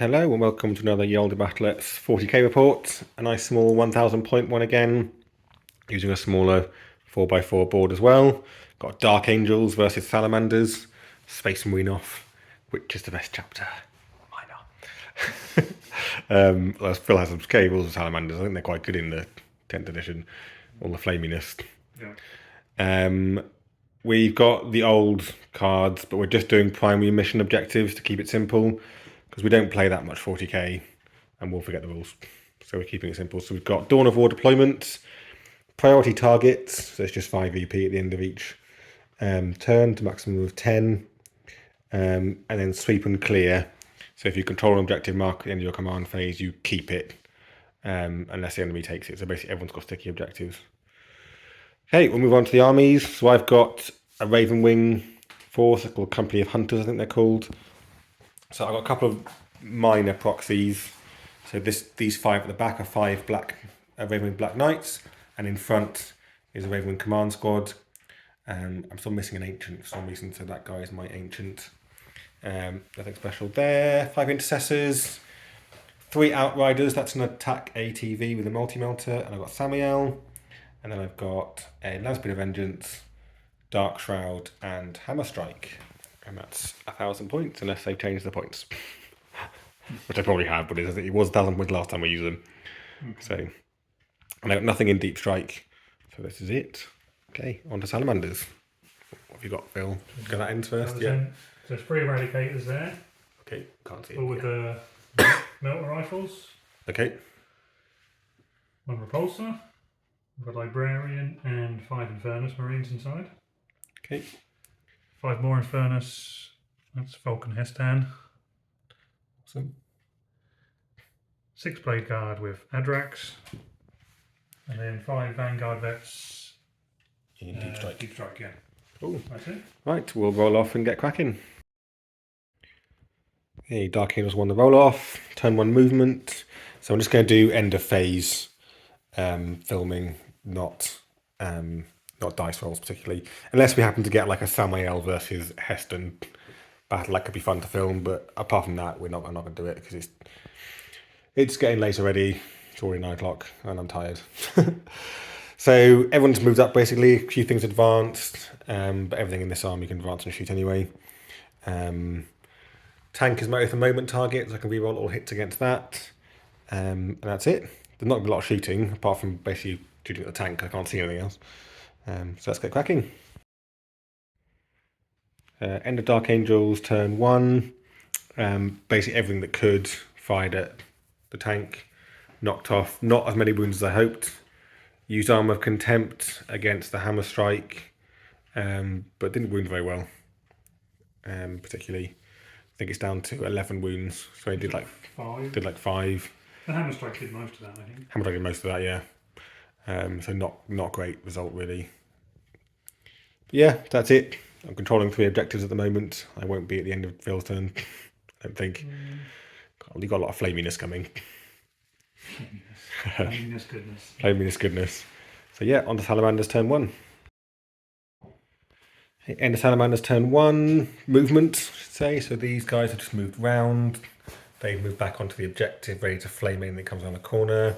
Hello and welcome to another Yolda Battlettes 40k report. A nice small 1000 point one again, using a smaller 4x4 board as well. Got Dark Angels versus Salamanders, Space Marine off, which is the best chapter? Why not? Phil has some cables of Salamanders. I think they're quite good in the 10th edition, all the flaminess. Yeah. We've got the old cards, but we're just doing primary mission objectives to keep it simple, because we don't play that much 40k and we'll forget the rules. So we're keeping it simple. So we've got Dawn of War deployments, priority targets, so it's just 5 EP at the end of each turn to maximum of 10, and then sweep and clear. So if you control an objective mark at the end of your command phase, you keep it unless the enemy takes it. So basically everyone's got sticky objectives. Okay, we'll move on to the armies. So I've got a Raven Wing force called Company of Hunters, I think they're called. So I've got a couple of minor proxies. So these 5 at the back are 5 black Raven Wing Black Knights, and in front is a Raven Wing Command Squad. I'm still missing an Ancient for some reason, so that guy is my Ancient. Nothing special there. 5 Intercessors, 3 Outriders, that's an attack ATV with a multi-melter, and I've got Samael. And then I've got a Landspeed of Vengeance, Dark Shroud, and Hammer Strike. And that's 1,000 points, unless they've changed the points. Which I probably have, but it was 1,000 points last time we used them. So, and I've got nothing in Deep Strike. So this is it. Okay, on to Salamanders. What have you got, Phil? Go that ends first, yeah. So there's 3 Eradicators there. Okay, can't see it. All with the melter rifles. Okay. 1 Repulsor. We've got Librarian and 5 Infernus Marines inside. Okay. 5 more Infernus. That's Falcon Hestan. Awesome. 6 Blade Guard with Adrax. And then 5 Vanguard Vets. In Deep Strike. Deep Strike, yeah. Cool. That's it. Right, we'll roll off and get cracking. Okay, Dark Angels won the roll off. Turn 1 movement. So I'm just going to do end of phase filming, not dice rolls particularly, unless we happen to get like a Samael versus Heston battle. That could be fun to film, but apart from that, I'm not going to do it because it's getting late already. It's already 9 o'clock and I'm tired. So everyone's moved up basically. A few things advanced, but everything in this army can advance and shoot anyway. Tank is my at the moment target, so I can reroll all hits against that, and that's it. There's not a lot of shooting apart from basically shooting at the tank. I can't see anything else. So let's get cracking. End of Dark Angels, turn 1. Basically everything that could fired at the tank, knocked off. Not as many wounds as I hoped. Used Armor of Contempt against the Hammer Strike, but didn't wound very well. Particularly, I think it's down to 11 wounds. So he did like 5. Did like 5. The Hammer Strike did most of that, I think. Hammer Strike did most of that, yeah. So not great result really. But yeah, that's it. I'm controlling 3 objectives at the moment. I won't be at the end of Phil's turn. I don't think. You've got a lot of flaminess coming. Flaminess goodness. Flaminess goodness. So yeah, on to Salamanders turn 1. Okay, end of Salamanders turn 1. Movement, I should say. So these guys have just moved round. They've moved back onto the objective, ready to flame in that comes around the corner.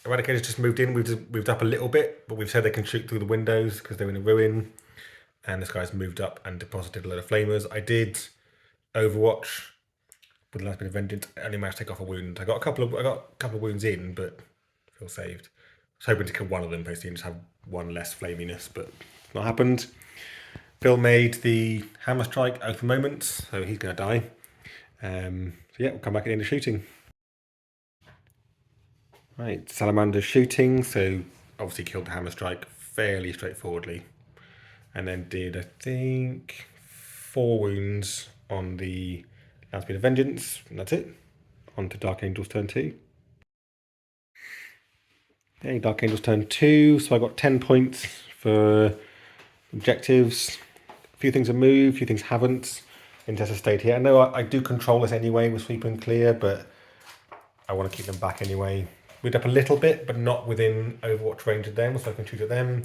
Eradicators just moved in, moved up a little bit, but we've said they can shoot through the windows because they're in a ruin. And this guy's moved up and deposited a load of flamers. I did Overwatch with the last bit of vengeance. I only managed to take off a wound. I got a couple of wounds in, but feel saved. I was hoping to kill one of them basically and just have 1 less flaminess, but it's not happened. Phil made the Hammer Strike Oath of Moments, so he's going to die. So yeah, we'll come back at the end of shooting. Right, Salamander's shooting, so obviously killed the Hammer Strike fairly straightforwardly. And then did, I think, 4 wounds on the Landspeed of Vengeance, and that's it. On to Dark Angels turn 2. Okay, Dark Angels turn 2, so I got 10 points for objectives. A few things have moved, a few things haven't. Intercessor stayed here. I know I do control this anyway with sweep and clear, but I want to keep them back anyway. Moved up a little bit, but not within Overwatch range of them, so I can shoot at them.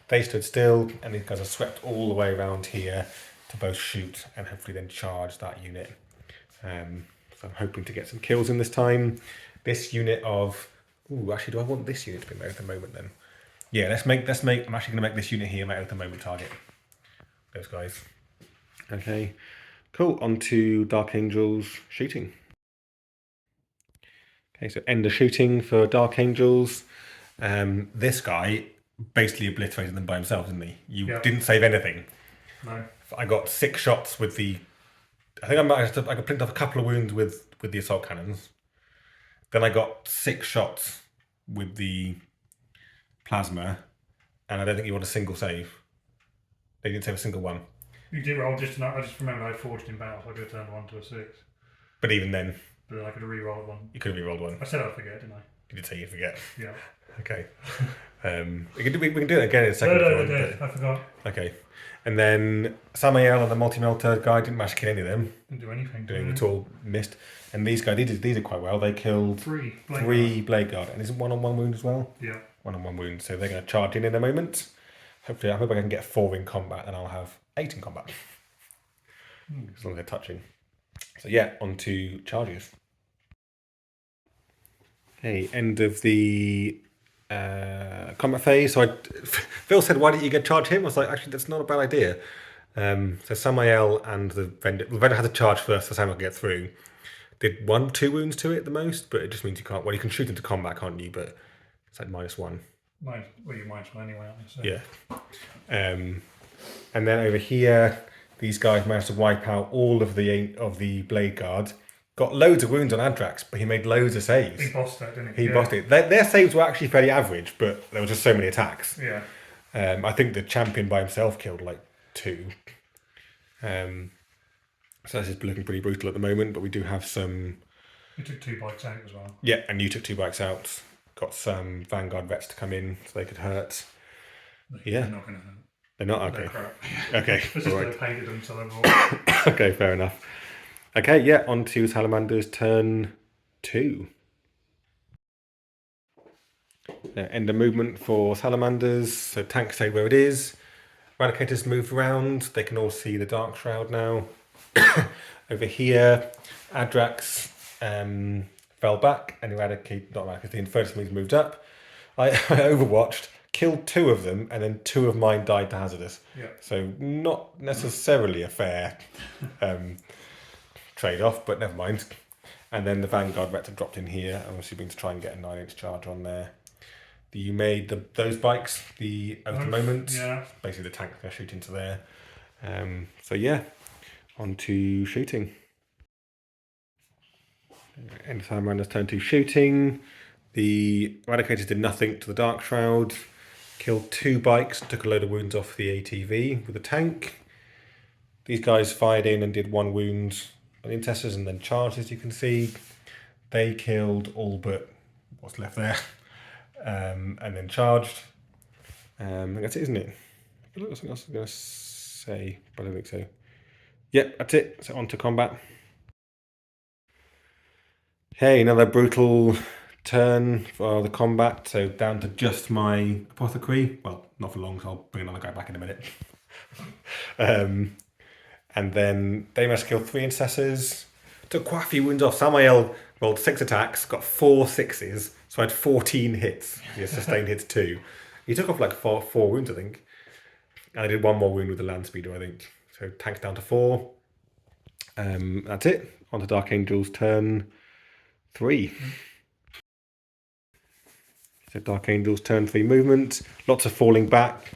They stood still, and these guys are swept all the way around here to both shoot and hopefully then charge that unit. So So I'm hoping to get some kills in this time. This unit of... Ooh, actually, do I want this unit to be my at the moment then? Yeah, let's make... I'm actually going to make this unit here my at the moment target. Those guys. Okay, cool. On to Dark Angels shooting. Okay, so end of shooting for Dark Angels. This guy basically obliterated them by himself, didn't he? You didn't save anything. No. I got 6 shots with the... I think I could print off a couple of wounds with the assault cannons. Then I got 6 shots with the plasma, and I don't think you want a single save. They didn't save a single one. You did roll just enough. I just remember I forged in battle, so I could have turned 1 to a 6. But even then... But then I could have re-rolled 1. You could have re-rolled 1. I said I'd forget, didn't I? You did say you'd forget. Yeah. Okay. We can do it again in a second. No, I forgot. Okay. And then Samael and the multi-melter guy didn't manage to kill any of them. Didn't do anything. Doing at all, missed. And these guys, these did quite well. They killed 3 Blade Guard. And isn't 1-on-1 wound as well? Yeah. 1-on-1 wound. So they're going to charge in a moment. Hopefully, I hope I can get 4 in combat, and I'll have 8 in combat. As long as they're touching. So yeah, on to charges. Okay, end of the combat phase. So Phil said, "Why didn't you get charge him?" I was like, "Actually, that's not a bad idea." So Samael and the vendor had to charge first, so Samael could get through. Did 1-2 wounds to it at the most, but it just means you can't. Well, you can shoot into combat, can't you? But it's like -1. Well, you're -1 anyway, aren't you? So. Yeah. And then over here, these guys managed to wipe out all of the Blade Guard. Got loads of wounds on Adrax, but he made loads of saves. He bossed that, didn't he? He bossed it. Their saves were actually fairly average, but there were just so many attacks. Yeah. I think the champion by himself killed like 2. So this is looking pretty brutal at the moment, but we do have some... You took 2 bikes out as well. Yeah, and you took 2 bikes out. Got some Vanguard vets to come in so they could hurt. They're not going to hurt. They're not? Okay. They're crap. Okay. It's just they painted them so they're all... Okay, fair enough. Okay, yeah, on to Salamanders turn 2. End of movement for Salamanders. So tank stayed where it is. Eradicators moved around. They can all see the Dark Shroud now. Over here, Adrax fell back and the Infernus moved up. I overwatched, killed 2 of them, and then 2 of mine died to Hazardous. Yeah. So not necessarily a fair trade-off, but never mind. And then the Vanguard Vector dropped in here. I'm assuming to try and get a 9-inch charge on there. You made those bikes the moment. Yeah. Basically, the tank's going to shoot into there. So yeah, on to shooting. End of Salamanders turn 2 shooting. The Eradicators did nothing to the Dark Shroud. Killed 2 bikes, took a load of wounds off the ATV with a tank. These guys fired in and did 1 wound on the Intercessors and then charged, as you can see. They killed all but what's left there. And then charged. That's it, isn't it? I look, something else I was going to say, but I don't think so. Yep, that's it. So on to combat. Okay, another brutal turn for the combat. So down to just my apothecary. Well, not for long, so I'll bring another guy back in a minute. And then they managed to kill 3 Intercessors. Took quite a few wounds off. Samael rolled 6 attacks, got 4 6s, so I had 14 hits. He sustained hits 2. He took off like 4 wounds, I think. And I did 1 more wound with the land speeder, I think. So tanks down to 4. That's it. On to Dark Angels turn 3. So Dark Angels turn 3 movement. Lots of falling back.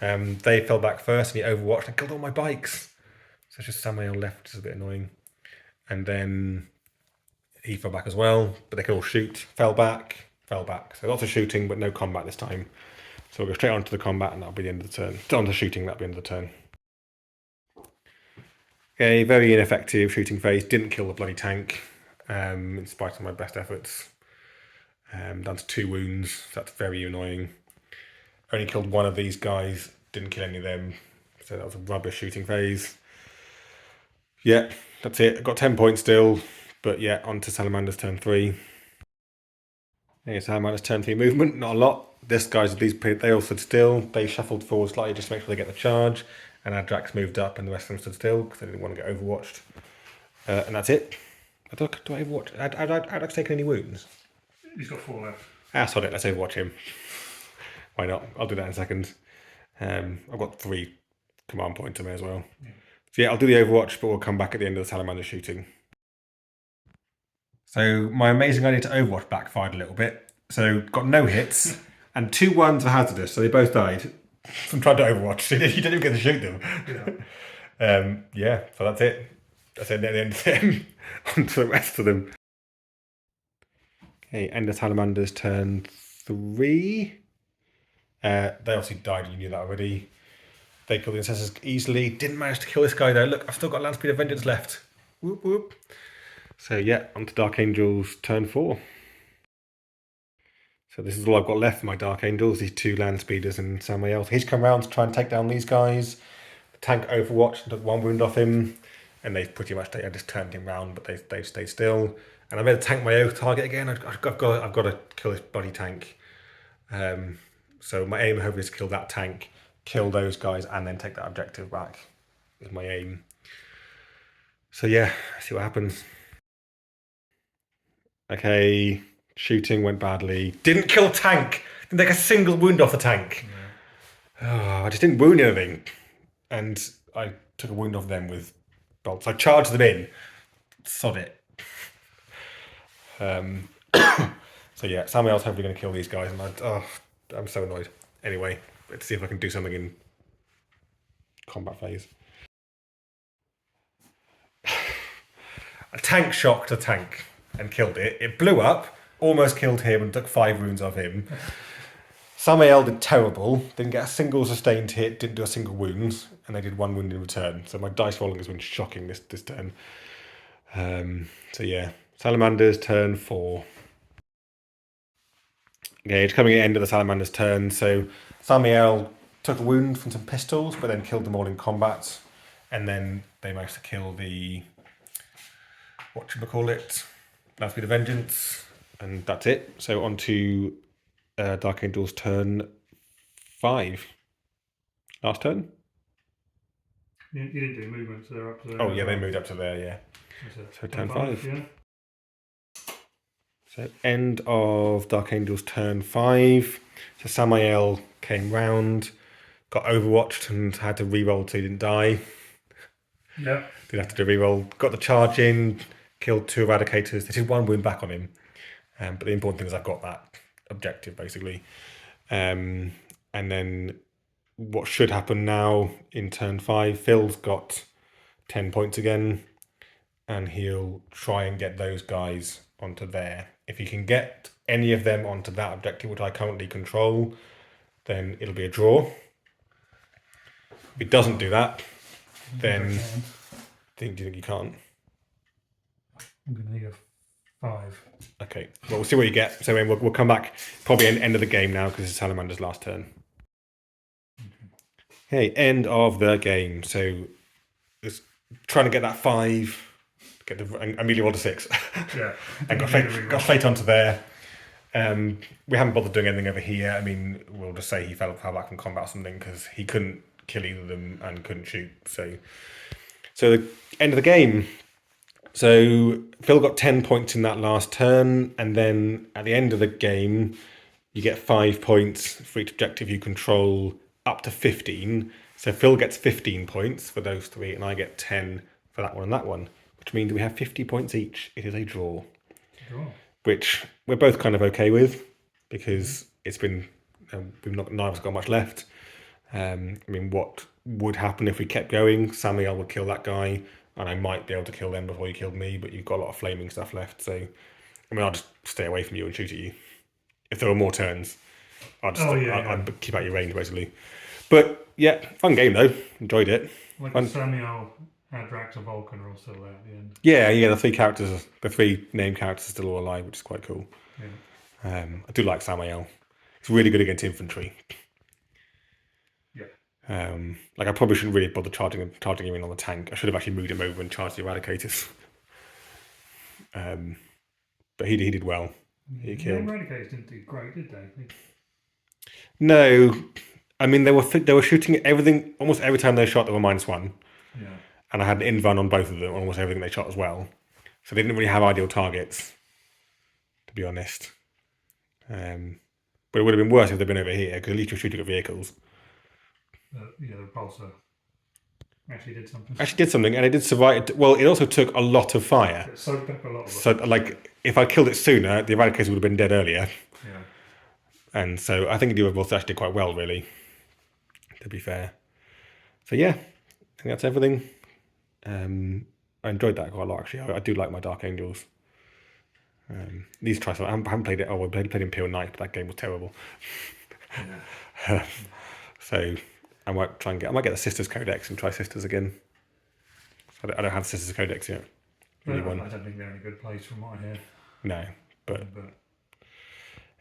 They fell back first and he overwatched and killed all my bikes. So it's just Samael left, which is a bit annoying. And then he fell back as well, but they could all shoot. Fell back. So lots of shooting, but no combat this time. So we'll go straight on to the combat and that'll be the end of the turn. On to shooting, that'll be the end of the turn. Okay, very ineffective shooting phase. Didn't kill the bloody tank, in spite of my best efforts. Down to 2 wounds, so that's very annoying. Only killed 1 of these guys, didn't kill any of them. So that was a rubbish shooting phase. Yeah, that's it. I got 10 points still, but yeah, on to Salamanders turn 3. Yeah, Salamanders turn 3 movement, not a lot. This guys, they all stood still. They shuffled forward slightly just to make sure they get the charge. And Adrax moved up and the rest of them stood still because they didn't want to get overwatched. And that's it. Do I Overwatch? I'd like taken any wounds. He's got 4 left. Sod it. Let's Overwatch him. Why not? I'll do that in a second. I've got 3 command points to me as well. Yeah. So yeah, I'll do the Overwatch, but we'll come back at the end of the Salamander shooting. So my amazing idea to Overwatch backfired a little bit. So got no hits, and 2 1s were hazardous, so they both died from trying to Overwatch. You didn't even get to shoot them. Yeah. So that's it. That's it. The end of them. On to the rest of them. Okay, end of Salamanders turn 3. They obviously died. You knew that already. They killed the Ancestors easily. Didn't manage to kill this guy though. Look, I've still got Land Speed of Vengeance left. Whoop whoop. So yeah, on to Dark Angels turn 4. So this is all I've got left for my Dark Angels. These 2 Land Speeders and Samael. So he's come around to try and take down these guys. The tank Overwatch and took 1 wound off him. And they pretty much just turned him round, but they stayed still. And I made a tank my own target again. I've got to kill this bloody tank. So my aim hopefully is to kill that tank, kill those guys, and then take that objective back. Is my aim. So yeah, see what happens. Okay, shooting went badly. Didn't kill tank. Didn't take a single wound off the tank. Yeah. I just didn't wound anything, and I took a wound off them with bolts. I charged them in. Sod it. So yeah, Samuel's hopefully going to kill these guys, and I'm so annoyed. Anyway, let's see if I can do something in combat phase. A tank shocked a tank and killed it. It blew up, almost killed him, and took 5 wounds off him. Samael did terrible, didn't get a single sustained hit, didn't do a single wound, and they did 1 wound in return. So my dice rolling has been shocking this turn. So yeah, Salamanders turn 4. Okay, it's coming at the end of the Salamander's turn. So Samael took a wound from some pistols, but then killed them all in combat. And then they managed to kill the, Land Speed of Vengeance. And that's it. So on to Dark Angels turn 5. Last turn? You didn't do movements, so they're up to there. Oh yeah, they moved up to there, yeah. So turn 5. Yeah. So end of Dark Angels turn 5. So Samael came round, got overwatched and had to reroll so he didn't die. Yeah. Did have to do a reroll. Got the charge in, killed 2 eradicators. They did 1 wound back on him. But the important thing is I've got that objective basically. And then what should happen now in turn 5, Phil's got 10 points again. And he'll try and get those guys onto there. If he can get any of them onto that objective, which I currently control, then it'll be a draw. If he doesn't do that, then do you think you can't? I'm going to need a 5. Okay, well, we'll see what you get. So we'll come back probably at the end of the game now because it's Salamander's last turn. Okay, end of the game. So it's trying to get that 5. And immediately rolled a 6. Yeah. And got straight onto there. We haven't bothered doing anything over here. I mean, we'll just say he fell back from combat or something because he couldn't kill either of them and couldn't shoot. So the end of the game. So Phil got 10 points in that last turn, and then at the end of the game, you get 5 points for each objective you control up to 15. So Phil gets 15 points for those 3, and I get 10 for that one and that one. Which means we have 50 points each. It is a draw. Which we're both kind of okay with because it's been, neither of us got much left. I mean, what would happen if we kept going? Samuel would kill that guy and I might be able to kill them before you killed me, but you've got a lot of flaming stuff left. So, I mean, I'll just stay away from you and shoot at you. If there were more turns, I'd keep out your range basically. But yeah, fun game though. Enjoyed it. Samuel, Adrax and Vulcan are all still there at the end. Yeah, the 3 named characters are still all alive, which is quite cool. Yeah. I do like Samael. He's really good against infantry. Yeah. I probably shouldn't really bother charging him in on the tank. I should have actually moved him over and charged the eradicators. But he did well. He killed. The eradicators didn't do great, did they? No, I mean they were shooting at everything. Almost every time they shot, they were -1. Yeah. And I had an in-run on both of them, almost everything they shot as well. So they didn't really have ideal targets, to be honest. But it would have been worse if they'd been over here, because at least you're shooting at vehicles. Yeah, the repulsor actually did something. Actually did something, and it did survive. Well, it also took a lot of fire. It soaked up a lot of it. So, like, if I killed it sooner, the eradicator would have been dead earlier. Yeah. And so I think the repulsor actually did quite well, really, to be fair. So yeah, I think that's everything. I enjoyed that quite a lot, actually. I do like my Dark Angels. These tries, I haven't played it. Oh, I played Imperial Knight, but that game was terrible. Yeah. So I might try and I might get the Sisters Codex and try Sisters again. I don't have the Sisters Codex yet. I don't think they're in a good place from what I hear. No, but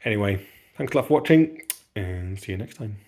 anyway, thanks a lot for watching, and see you next time.